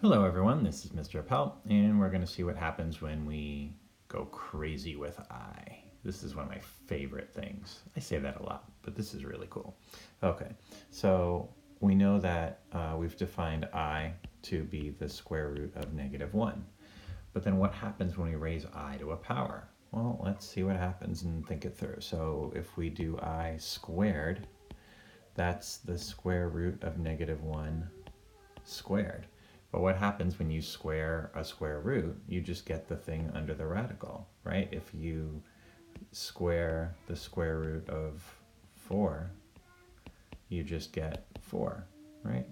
Hello everyone, this is Mr. Appel, and we're going to see what happens when we go crazy with I. This is one of my favorite things. I say that a lot, but this is really cool. Okay, so we know that we've defined I to be the square root of -1. But then what happens when we raise I to a power? Well, let's see what happens and think it through. So if we do I squared, that's the square root of -1 squared. But what happens when you square a square root? You just get the thing under the radical, right? If you square the square root of 4, you just get 4, right?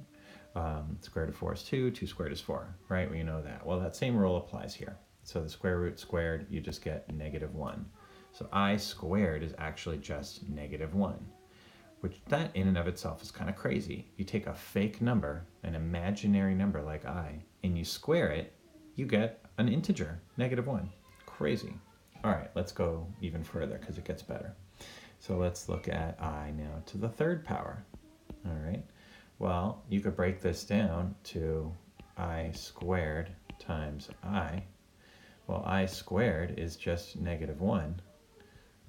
Square root of 4 is 2, 2 squared is 4, right? We know that. Well, that same rule applies here. So the square root squared, you just get -1. So I squared is actually just -1. Which that in and of itself is kind of crazy. You take a fake number, an imaginary number like I, and you square it, you get an integer, -1. Crazy. All right, let's go even further because it gets better. So let's look at I now to the third power. All right, well, you could break this down to I squared times I. Well, I squared is just -1,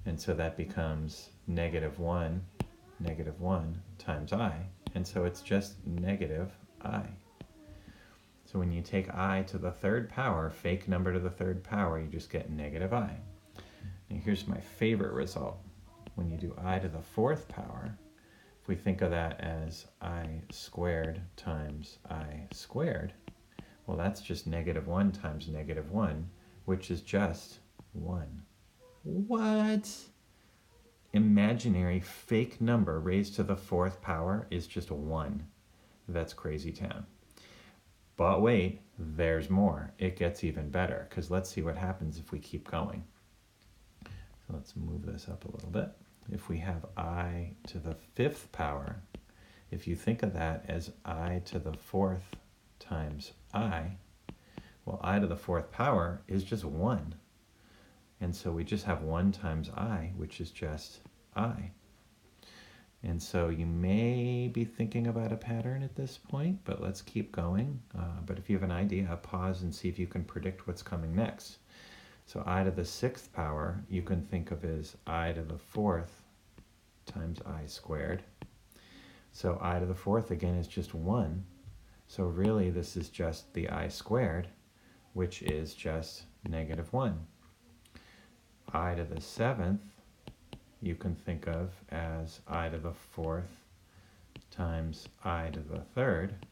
and so that becomes -1 times I, and so it's just -I. So when you take I to the third power, fake number to the third power, you just get -I. And here's my favorite result. When you do I to the fourth power, if we think of that as I squared times I squared, well, that's just -1 times -1, which is just 1. What? Imaginary fake number raised to the fourth power is just 1. That's crazy town. But wait, there's more. It gets even better, because let's see what happens if we keep going. So let's move this up a little bit. If we have I to the fifth power, if you think of that as I to the fourth times I, well, I to the fourth power is just 1. And so we just have 1 times I, which is just I. And so you may be thinking about a pattern at this point, but let's keep going. But if you have an idea, pause and see if you can predict what's coming next. So I to the sixth power, you can think of as I to the fourth times I squared. So I to the fourth, again, is just 1. So really, this is just the I squared, which is just -1. I to the seventh, you can think of as I to the fourth times I to the third,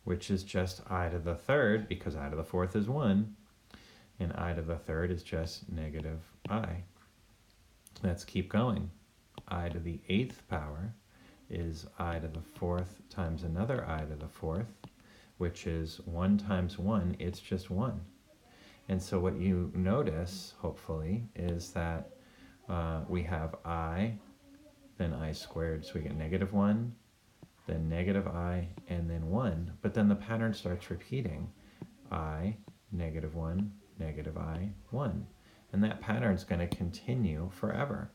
which is just I to the third, because I to the fourth is 1, and I to the third is just -I. Let's keep going. I to the eighth power is I to the fourth times another I to the fourth, which is 1 times 1, it's just 1. And so what you notice, hopefully, is that we have I, then I squared, so we get -1, then -I, and then 1. But then the pattern starts repeating. I, -1, -I, 1. And that pattern's going to continue forever.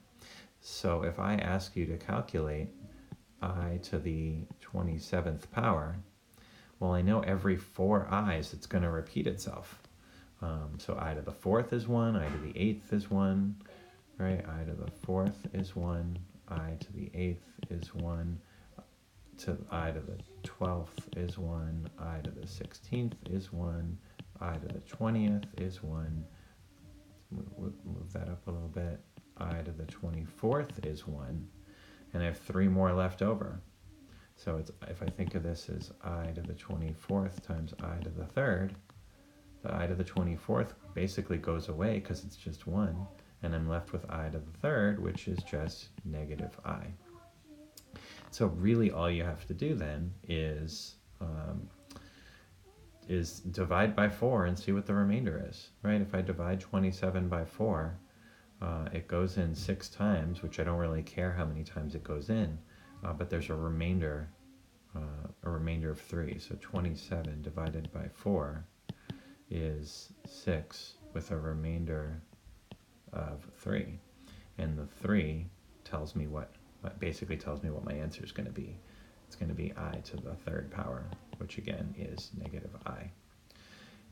So if I ask you to calculate I to the 27th power, well, I know every 4 i's it's going to repeat itself. So I to the fourth is 1, I to the eighth is 1, right? I to the fourth is 1, I to the eighth is 1, I to the 12th is 1, I to the 16th is 1, I to the 20th is 1. Move that up a little bit. I to the 24th is 1, and I have 3 more left over. So it's, if I think of this as I to the 24th times I to the third, the I to the 24th basically goes away because it's just 1, and I'm left with I to the third, which is just -I. So really all you have to do then is divide by 4 and see what the remainder is, right? If I divide 27 by 4, it goes in 6 times, which I don't really care how many times it goes in, but there's a remainder of 3. So 27 divided by 4 is 6 with a remainder of 3. And the 3 tells me basically tells me what my answer is going to be. It's going to be I to the third power. which again is negative I.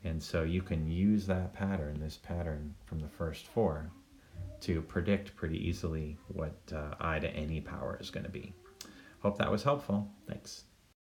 And so you can use that pattern, this pattern from the first four, to predict pretty easily what I to any power is going to be. Hope that was helpful. Thanks.